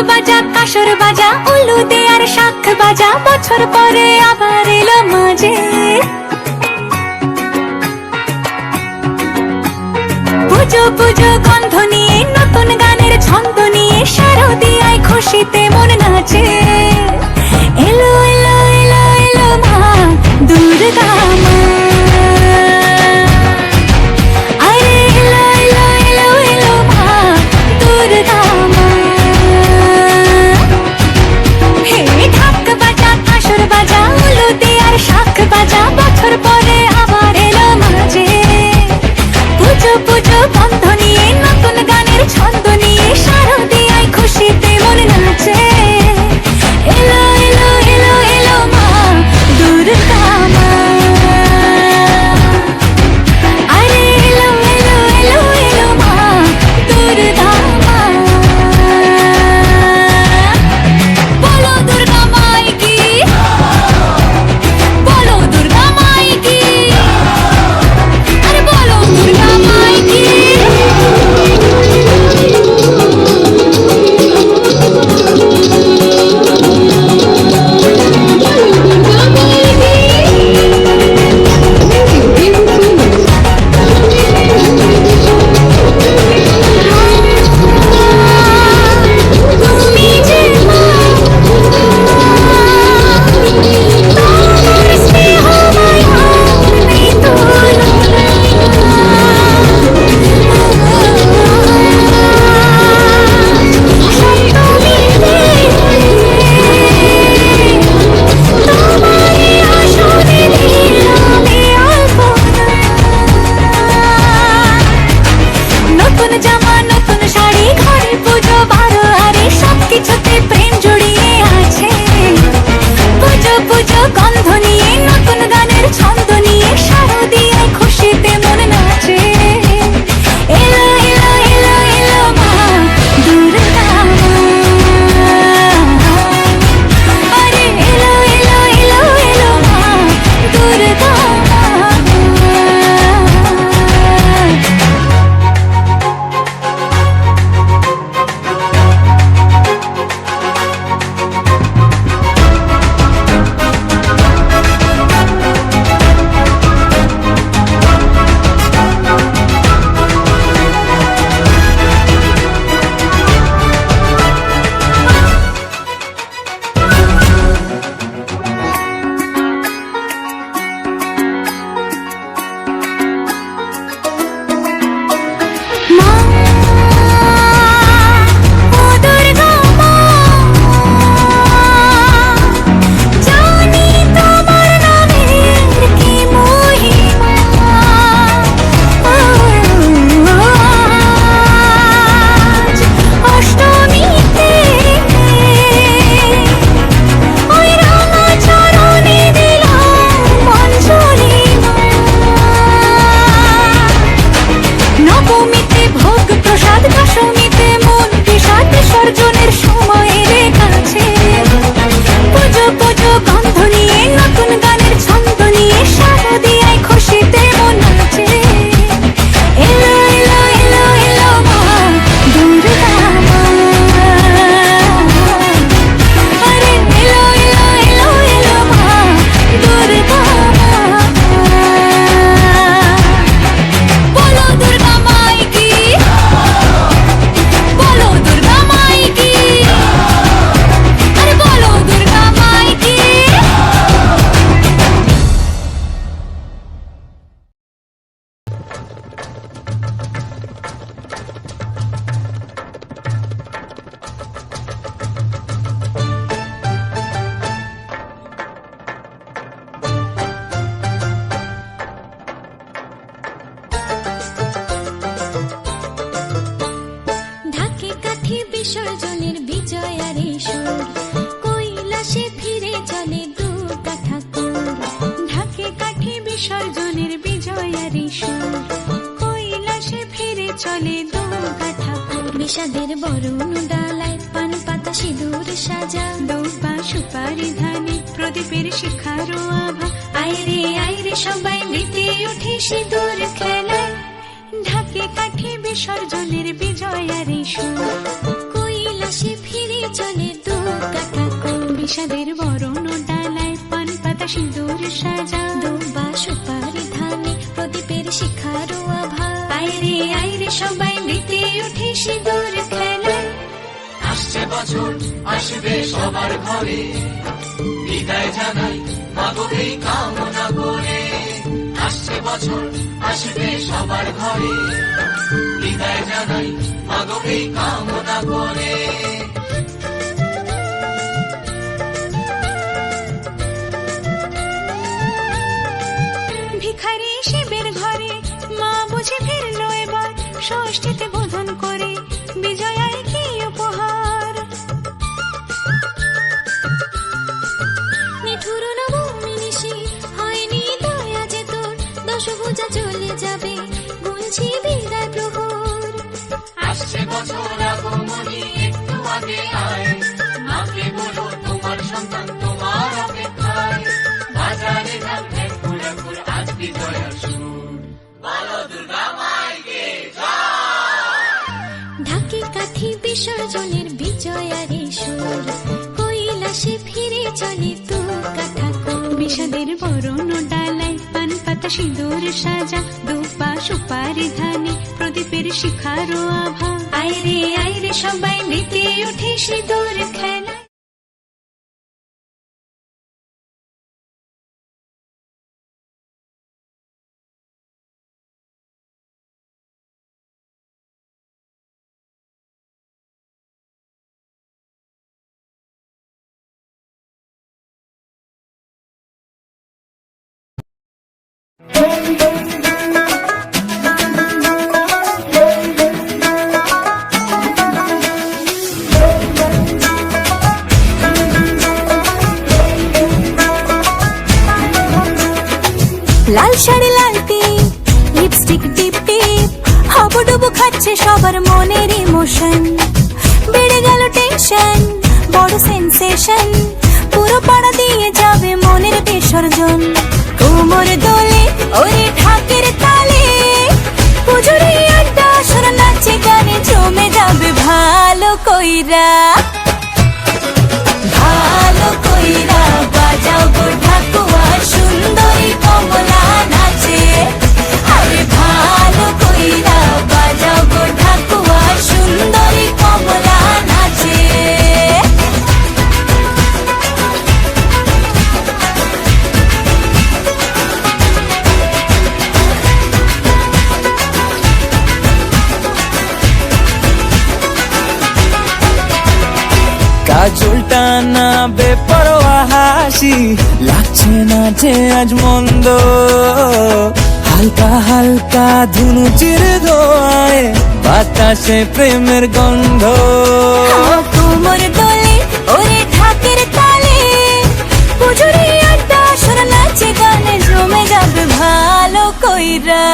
বাজা কাসর বাজা উলু দেয়ার শাখ বাজা বছর পরে আবার এলো মাঝে পুজো পুজো গন্ধ নিয়ে নতুন গানের ছন্দ নিয়ে শারদিয়ায় খুশিতে মন নাচে এলো এলো এলো এলো মা দুর্গা মা আরে এলো এলো এলো এলো মা দুর্গা মা হে ঢাক বাজা কাসর বাজা উলু দেয়ার শাখ বাজা বছর পরে আবার এলো মাঝে পুজো পুজো বন্ধ নিয়ে নতুন গানের ছন্দ নিয়ে শারদিয়ায় খুশিতে মন নাচে এলো এলো এলো এলো মা দুর্গা মা আরে এলো এলো এলো এলো মা দুর্গা মা বলো দুর্গা মাই কি বলো দুর্গা মাই কি আরে বলো দুর্গা মাই কি তুমি যে মা তোমার স্নেহ মায়ার নেই তুলনা সপ্তমীতে তোমারই আসনে দিলাম এই আলপনা নতুন জামা নতুন শাড়ি ঘরে পুজো বারো আরে সবকিছুতে প্রেম জড়িয়ে আছে পুজো পুজো গন্ধ নিয়ে নতুন গানের ছন্দ নিয়ে শারদিয়ায় খুশিতে মন নাচে এলো এলো এলো এলো মা দুর্গা মা আরে এলো এলো এলো এলো মা দুর্গা মা মা ও দুর্গা মা জানি তোমার নামের কি মহিমা আজ অষ্টমীতে ওই রাঙা চরণে দিলাম অঞ্জলি মা নবমীতে ভোগ প্রসাদ দশমীতে মন বিষাদ বিসর্জনের সময় এলে কাছে পুজো পুজো গন্ধ নিয়ে নতুন গানের ছন্দ নিয়ে শারদিয়ায় খুশিতে মন নাচে এলো এলো এলো এলো মা দুর্গা মা আরে এলো এলো এলো এলো মা দুর্গা মা বলো দুর্গা মাই কি বলো দুর্গা মাই কি আরে বলো দুর্গা মাই কি ঢাকে কাঠি বিসর্জনের বিজয়ারে সুর কৈলাসে ফিরে চলে দুর্গা ঠাকুর ঢাকে কাঠি বিসর্জনের বিজয়ারে সুর কৈলাসে ফিরে চলে দুর্গা ঠাকুর বিষাদের বরণ ডালায় পান পাতা সিঁদুর সাজা দৌপা সুপারি ধানে প্রদীপের শিখারো আভা আইরে সবাই মেতে উঠে সিঁদুর খেলায় ঢাকে কাঠি বিসর্জনের বিজয়ারে সুর কৈলাসে আসে ফিরে চলে দু কাটা কোল বিষাদের বরণ ডালায় পান পাতা সিঁদুর সাজা দুবা সুপারি ধানে প্রদীপের শিখারো আভা আইরে সবাই মেতে উঠে সিঁদুর খেলায় আসছে বছর আসবে সবার ঘরে বিদায় জানাই মাগো এই কামনা করে আসছে বছর আসবে সবার ঘরে বিদায় জানাই মাগো এই কামনা করে ভিখারি শিবের ঘরে মা বুঝে ফিরলো এবার ষষ্ঠীতে বোধন করে বিজয়ায় কি উপহার নিঠুর নবমী নিশি হয়নি দয়া যে তোর দশভুজা চলে যাবে গুনছি বিদায় প্রহর আসছে বছর আগমনী একটু আগে আয় মাকে বলো তোমার সন্তান তোমার অপেক্ষায় বাজারে ধান ঘুরে আজ বিজয়ার সুর বলো দুর্গা মাইকে ঢাকি কাঠি বিসর্জনের বিজয়ারে সুর কৈলাসে ফিরে চলে তু কাঠা কোল বিষাদের বরণ ডালায় পান পাতা সিঁদুর সাজা দুপা সুপারি ধানে প্রদীপের শিখারো আভা আইরে সবাই মেতে উঠে সিঁদুর খেলা লাল শাড়ি লাল টিপ লিপস্টিক টিপ টিপ হাবুডুবু খাচ্ছে সবার মনের ইমোশন বেড়ে গেল টেনশন বড় সেন্সেশন পুরো পাড়া দিয়ে যাবে মনের বিসর্জন কোমর দোলে ওরে ঢাকের তালে পুজোরে আড্ডা সুর নাচে গানে জমে যাবে ভালো কইরা বাজাও গো ঢাকুয়া সুন্দরী কমলা নাচে আরে ভালো কইরা বাজাও গো ঢাকুয়া সুন্দরী কমলা নাচে কাজলটা না বেপরোয়া হাসি লাগছে না যে আজ মন্দ হালকা হালকা ধুনুচির ধোয়ায় বাতাসে প্রেমের গন্ধ কোমর দোলে ওরে ঢাকের তালে পুজোরে আড্ডা সুর নাচে গানে জমে যাবে ভালো কইরা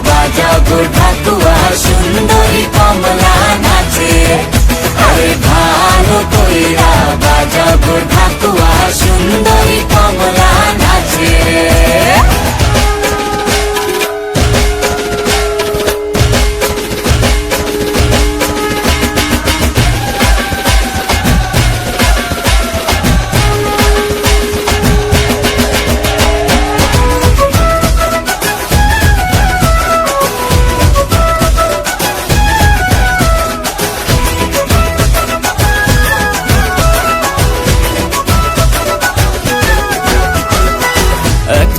বাজাও গো ঢাকুয়া সুন্দরী কমলা নাচে আরে ভালো কইরা বাজাও গো ঢাকুয়া সুন্দরী কমলা নাচে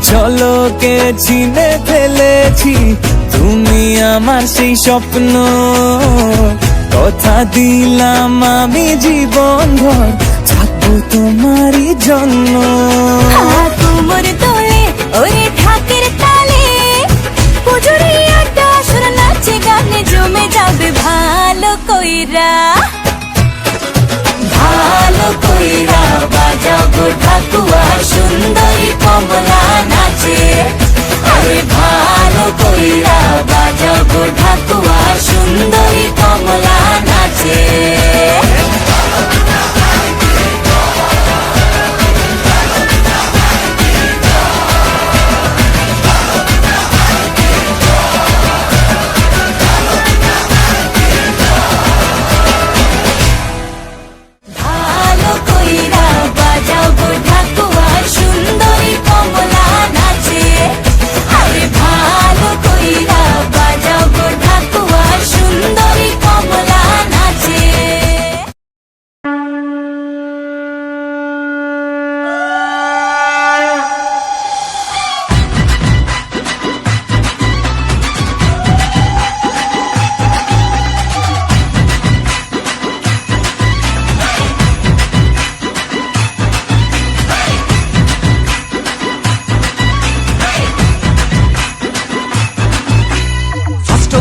ঝলকে চিনে ফেলেছি তুমি আমার সেই স্বপ্ন কথা দিলাম আমি জীবন ভর থাকবো তোমারই জন্য কোমর দোলে ওরে ঢাকের তালে পুজোরে আড্ডা সুর নাচে গানে জমে যাবে ভালো কইরা বাজাও গো ঢাকুয়া সুন্দরী কমলা নাচে আরে ভালো কইরা বাজাও গো ঢাকুয়া সুন্দরী কমলা নাচে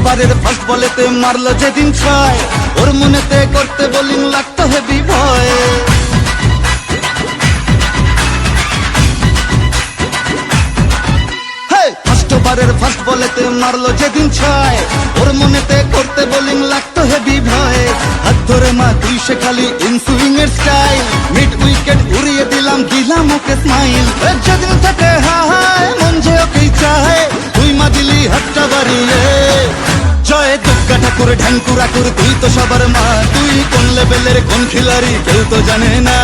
ওভারের ফার্স্ট বলেতে মারলো যেদিন ছয়, ওর মনেতে করতে বোলিং লাগতো হেভি ভয়। ফার্স্ট ওভারের ফার্স্ট বলেতে মারলো যেদিন ছয়, ওর মনেতে করতে বোলিং লাগতো হেভি ভয়। হাত ধরে মা তুই সে খালি ইনসুইং এর স্টাইল, মিড উইকেট উড়িয়ে দিলাম ওকে স্মাইল। যেদিন থেকে হায় মন যে ওকেই চায়, তুই মা দিলি হাতটা বাড়িয়ে। জয় দুর্গা ঠাকুর ঢ্যাঙ্কুরা কুর, তুই তো সবার মা, তুই কোন লেভেলের কোন খিলাড়ি কেউ তো জানে না।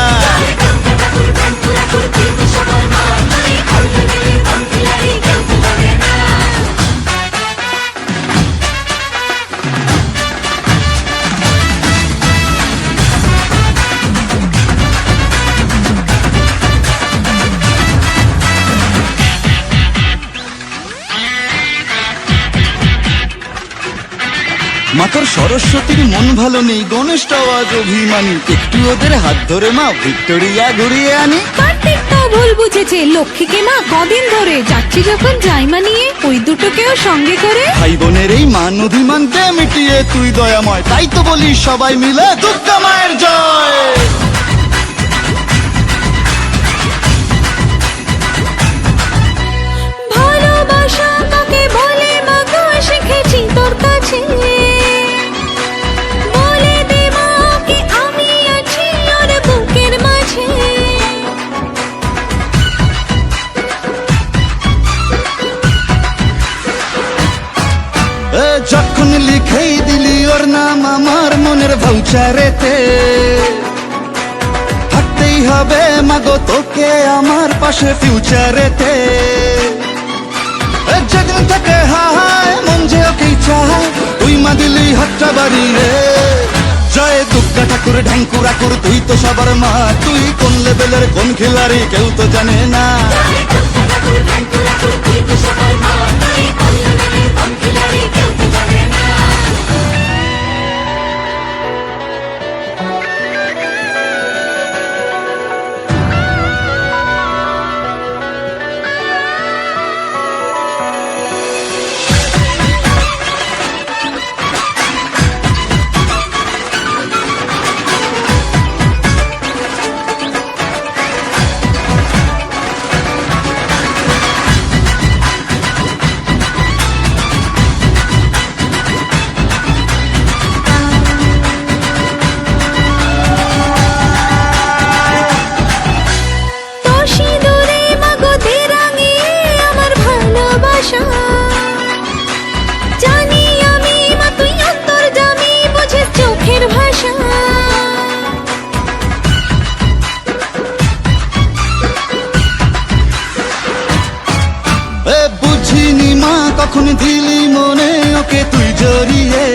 মাতর সরস্বতীর মন ভালো নেই, গণেশটাও আজ অভিমানী, একটু ওদের হাত ধরে মা ভিক্টোরিয়া ঘুরিয়ে আনি। কার্তিক তো ভুল বুঝেছে, লক্ষ্মীকে মা কদিন ধরে যাচ্ছি যখন যাই মানিয়ে, ওই দুটোকেও সঙ্গে করে। ভাই বোনের এই মান অভিমানকে মিটিয়ে তুই দয়াময়, তাই তো বলি সবাই মিলে দুর্গা মায়ের জয়। ভালোবাসা কাকে বলে মা গো শিখেছি তোর কাছে, বলে দে মা কি আমি আছি ওর বুকের মাঝে। যখন লিখেই দিলি ওর নাম আমার মনের ভাউচারেতে, থাকতেই হবে মাগো তোকে আমার পাশে ফিউচারেতে। যেদিন থেকে হায় মন যে ওকেই চায়, তুই মা দিলি হাতটা বাড়িয়ে। জয় দুর্গা ঠাকুর ঢ্যাঙ্কুরা কুর, তুই তো সবার মা, তুই কোন লেভেলের কোন খিলাড়ি কেউ তো জানে না। জানি আমি মা তুই অন্তর জামি, বুঝে চোখের ভাষা। বুঝিনি মা কখন দিলি মনে ওকে তুই জড়িয়ে,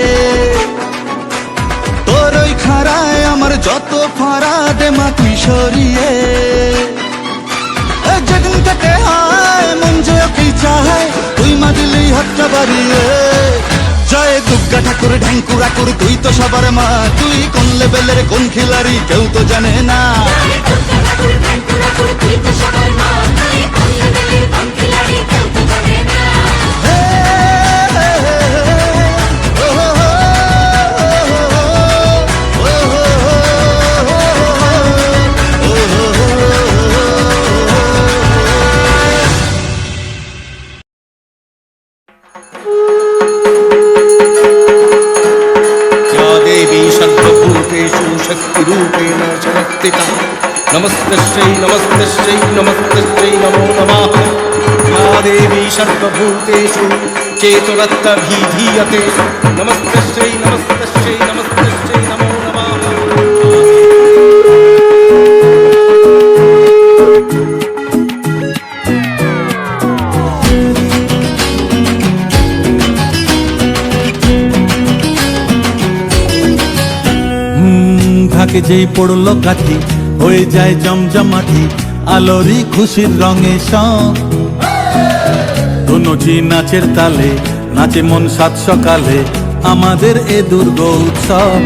তোর ওই খাড়ায় আমার যত ফাড়া দে মা তুই সরিয়ে। যেদিন থেকে হায় মন যে ওকেই চায়, তুই মা দিলি হাতটা বাড়িয়ে। জয় দুর্গা ঠাকুর ঢ্যাঙ্কুরা কুর, তুই তো সবার মা, তুই কোন লেভেলের কোন খিলাড়ি কেউ তো জানে না। शक्तिरूपेण शक्तिता नमस्तस्यै नमस्तस्यै नमस्तस्यै नमो नमः। या देवी सर्वभूतेषु चेतोरत्तभिधीयते नमस्तस्यै नमस्तस्यै नमस्तस्यै नमो नमः। ঢাকে যেই পড়লো কাঠি হয়ে যায় জমজমাটি, আলোরি খুশির রঙে সব ধনুচি নাচের তালে নাচে মন সাত সকালে আমাদের এ দুর্গ উৎসব।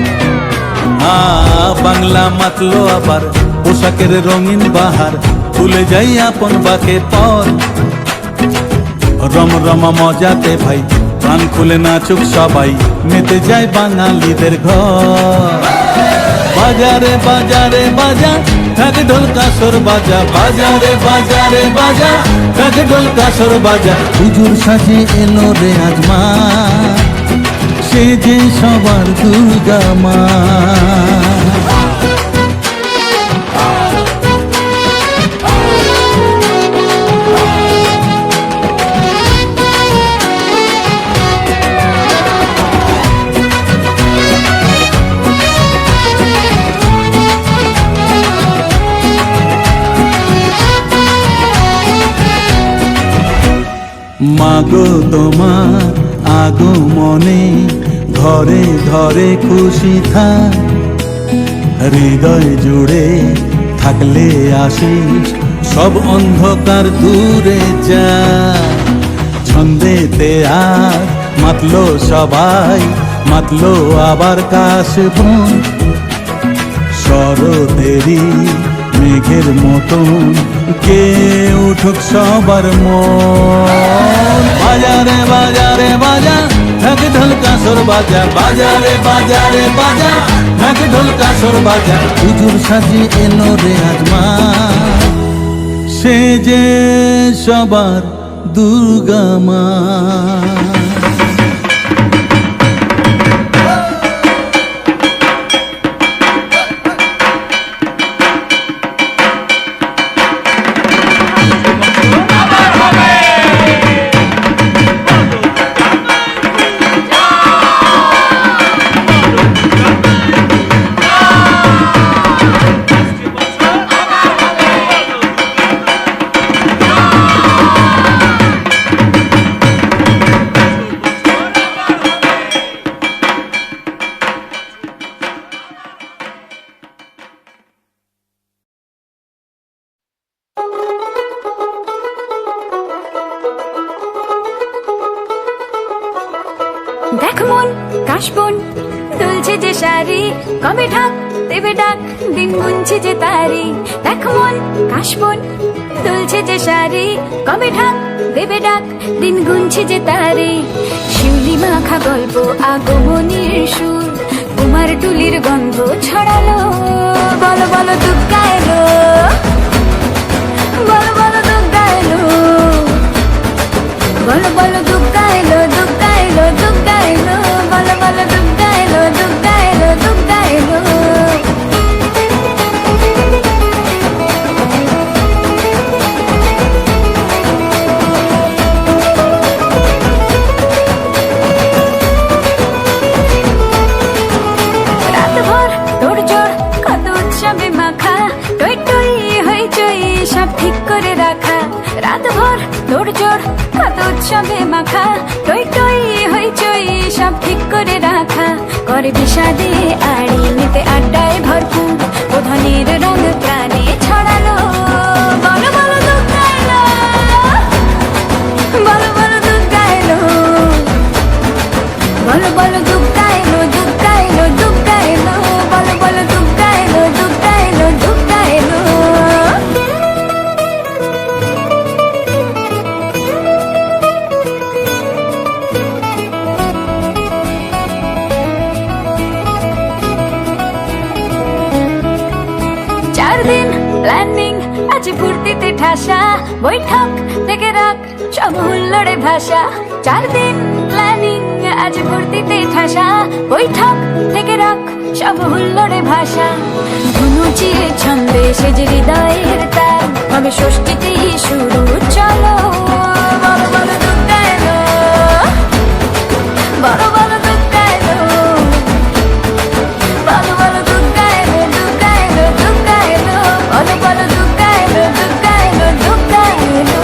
বাংলা মাতলো আবার পোশাকের রঙিন বাহার, ভুলে যাই আপন বাকে পর রম রমা মজাতে ভাই প্রাণ খুলে নাচুক সবাই, মেতে যায় বাঙালিদের ঘর। বাজারে বাজারে বাজা, ঢাক ঢোল কাসর বাজা, বাজারে বাজারে বাজা, ঢাক ঢোল কাসর বাজা। হুজুর সাজে এলো রে আজ মা, সে যে সবার দুর্গা মা। মাগো তোমার আগমনে ঘরে ঘরে খুশি থাক, হৃদয় জুড়ে থাকলে আশিস সব অন্ধকার দূরে যায়। ছন্দেতে আজ মাতলো সবাই, মাতলো আবার কাশবন, শরতেরই মেঘের মতন কে উঠুক সবার মন। বাজারে বাজারে বাজা, ঢাক ঢোল কাসর বাজা, বাজারে বাজারে বাজা, ঢাক ঢোল কাসর বাজা। হুজুর সাজে এলো রে আজ মা, সে যে সবার দুর্গা মা। দেখ মন কাশবন দুলছে যে শাড়ি, কবে ঢাক দেবে ডাক দিন গুনছে যে তারি। দেখ মন কাশবন দুলছে যে শাড়ি, কবে ঢাক দেবে ডাক দিন গুনছে যে তারি। শিউলি মাখা গল্প আগমনীর সুর, তোমার টুলির গন্ধ ছড়ালো। বলো বলো দুর্গা এলো, বলো বলো দুর্গা এলো, বলো বলো দুর্গা এলো, দুর্গা এলো, দুর্গা এলো, বলো বলো দুর্গা এলো, দুর্গা এলো, দুর্গা এলো। রাতভর তোড়জোড় কত উৎসবে মাখা, টই টই হইচই সব ঠিক করে রাখা। রাতভর তোড়জোড় কত উৎসবে মাখা, টই টই হইচই সব ঠিক করে রাখা। করে বিষাদে আড়ি নিতে আড্ডায় ভরপুর, প্রধানের রং প্রাণে ছড়ালো। বলো বলো দুর্গা এলো, বলো বলো দুর্গা এলো, বলো বলো দুর্গা এলো, দুর্গা এলো, দুর্গা এলো, বলো বলো দুর্গা এলো, দুর্গা এলো, দুর্গা এলো। দিন প্ল্যানিং আজ ফুর্তিতে ঠাসা, বৈঠক থেকে রাখ সব হুল্লোড়ে ভাষা। 4 দিন প্ল্যানিং আজ ফুর্তিতে ঠাসা, বৈঠক থেকে রাখ সব হুল্লোড়ে ভাষা। ধুনুচিয়ে ছন্দে সেজে হৃদয়ের তার, তবে ষষ্ঠীতেই শুরু চলো। বলো বলো দুর্গা এলো, বলো বলো দুর্গা এলো, বলো বলো দুর্গা এলো, দুর্গা এলো, দুর্গা এলো, বলো বলো দুর্গা এলো, দুর্গা এলো, দুর্গা এলো।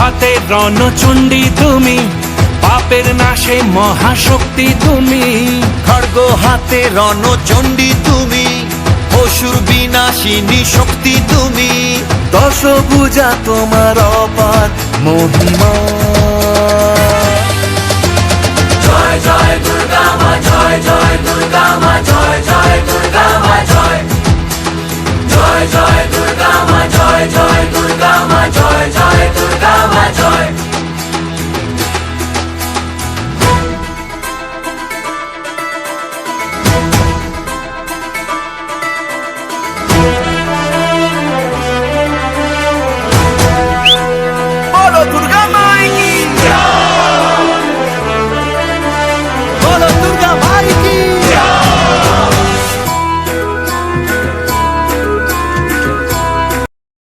হাতে রণচণ্ডী তুমি, পাপের নাশে মহাশক্তি তুমি। খড়গ হাতে রণচণ্ডী তুমি, অসুর বিনাশিনী শক্তি তুমি। দশভুজা তোমার অপার মহিমা। জয় জয় দুর্গা মা, জয় জয় দুর্গা